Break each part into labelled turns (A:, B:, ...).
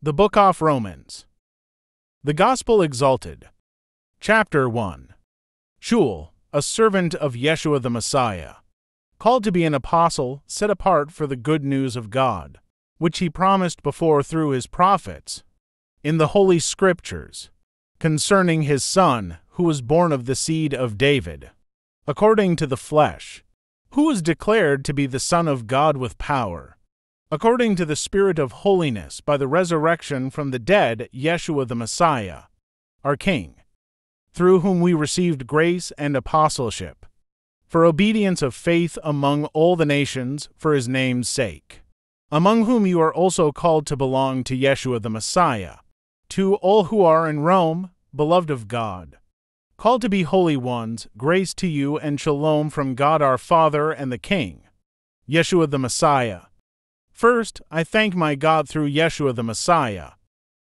A: The Book of Romans. The Gospel Exalted. Chapter 1. Shaul, a servant of Yeshua the Messiah, called to be an apostle, set apart for the good news of God, which he promised before through his prophets, in the Holy Scriptures, concerning his Son, who was born of the seed of David, according to the flesh, who was declared to be the Son of God with power, according to the Spirit of holiness, by the resurrection from the dead, Yeshua the Messiah, our King, through whom we received grace and apostleship, for obedience of faith among all the nations for his name's sake, among whom you are also called to belong to Yeshua the Messiah, to all who are in Rome, beloved of God, called to be holy ones, grace to you and shalom from God our Father and the King, Yeshua the Messiah. First, I thank my God through Yeshua the Messiah,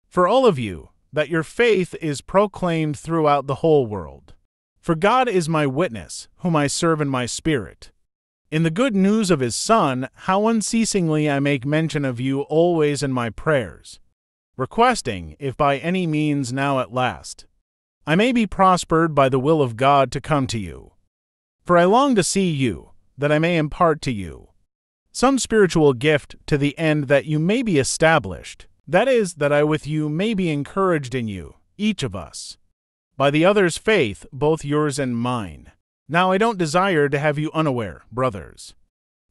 A: for all of you, that your faith is proclaimed throughout the whole world. For God is my witness, whom I serve in my spirit, in the good news of his Son, how unceasingly I make mention of you always in my prayers, requesting, if by any means now at last, I may be prospered by the will of God to come to you. For I long to see you, that I may impart to you some spiritual gift, to the end that you may be established, that is, that I with you may be encouraged in you, each of us, by the other's faith, both yours and mine. Now I don't desire to have you unaware, brothers,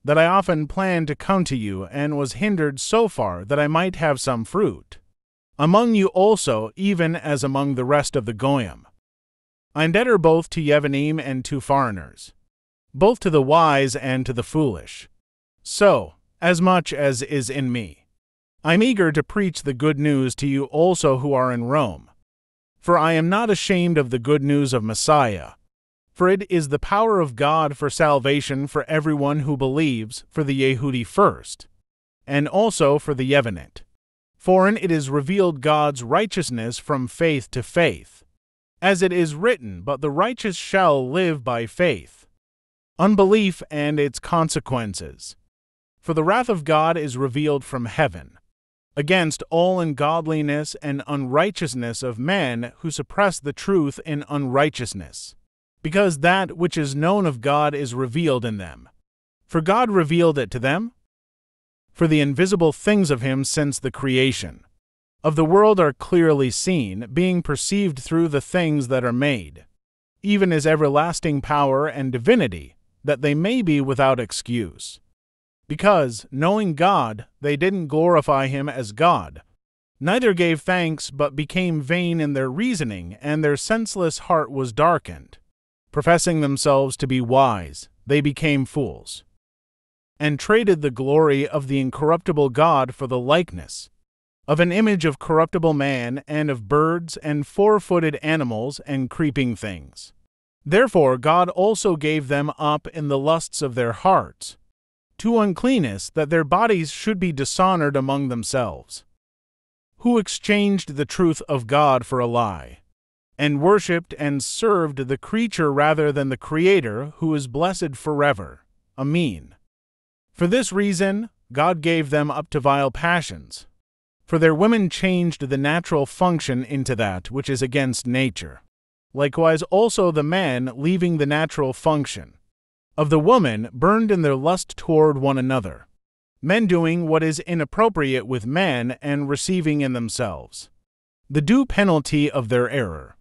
A: that I often planned to come to you, and was hindered so far that I might have some fruit among you also, even as among the rest of the Goyim. I am debtor both to Yevanim and to foreigners, both to the wise and to the foolish. So, as much as is in me, I am eager to preach the good news to you also who are in Rome. For I am not ashamed of the good news of Messiah, for it is the power of God for salvation for everyone who believes, for the Yehudi first, and also for the Yevanite. For in it is revealed God's righteousness from faith to faith, as it is written, but the righteous shall live by faith. Unbelief and its consequences. For the wrath of God is revealed from heaven, against all ungodliness and unrighteousness of men who suppress the truth in unrighteousness, because that which is known of God is revealed in them. For God revealed it to them. For the invisible things of him since the creation of the world are clearly seen, being perceived through the things that are made, even his everlasting power and divinity, that they may be without excuse. Because, knowing God, they didn't glorify him as God, neither gave thanks, but became vain in their reasoning, and their senseless heart was darkened. Professing themselves to be wise, they became fools, and traded the glory of the incorruptible God for the likeness of an image of corruptible man, and of birds, and four-footed animals, and creeping things. Therefore God also gave them up in the lusts of their hearts to uncleanness, that their bodies should be dishonored among themselves, who exchanged the truth of God for a lie, and worshipped and served the creature rather than the Creator, who is blessed forever. Amen. For this reason God gave them up to vile passions, for their women changed the natural function into that which is against nature. Likewise also the men, leaving the natural function of the woman, burned in their lust toward one another, men doing what is inappropriate with men, and receiving in themselves the due penalty of their error.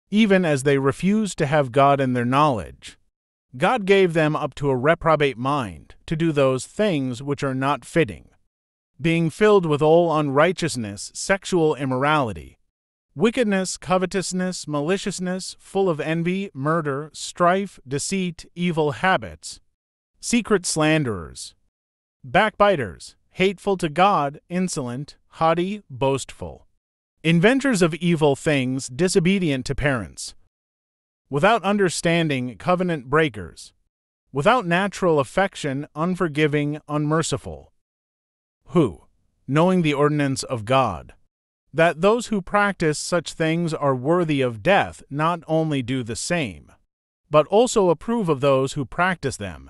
A: Even as they refused to have God in their knowledge, God gave them up to a reprobate mind, to do those things which are not fitting, being filled with all unrighteousness, sexual immorality, wickedness, covetousness, maliciousness, full of envy, murder, strife, deceit, evil habits, secret slanderers, backbiters, hateful to God, insolent, haughty, boastful, inventors of evil things, disobedient to parents, without understanding, covenant breakers, without natural affection, unforgiving, unmerciful, who, knowing the ordinance of God, that those who practice such things are worthy of death, not only do the same, but also approve of those who practice them.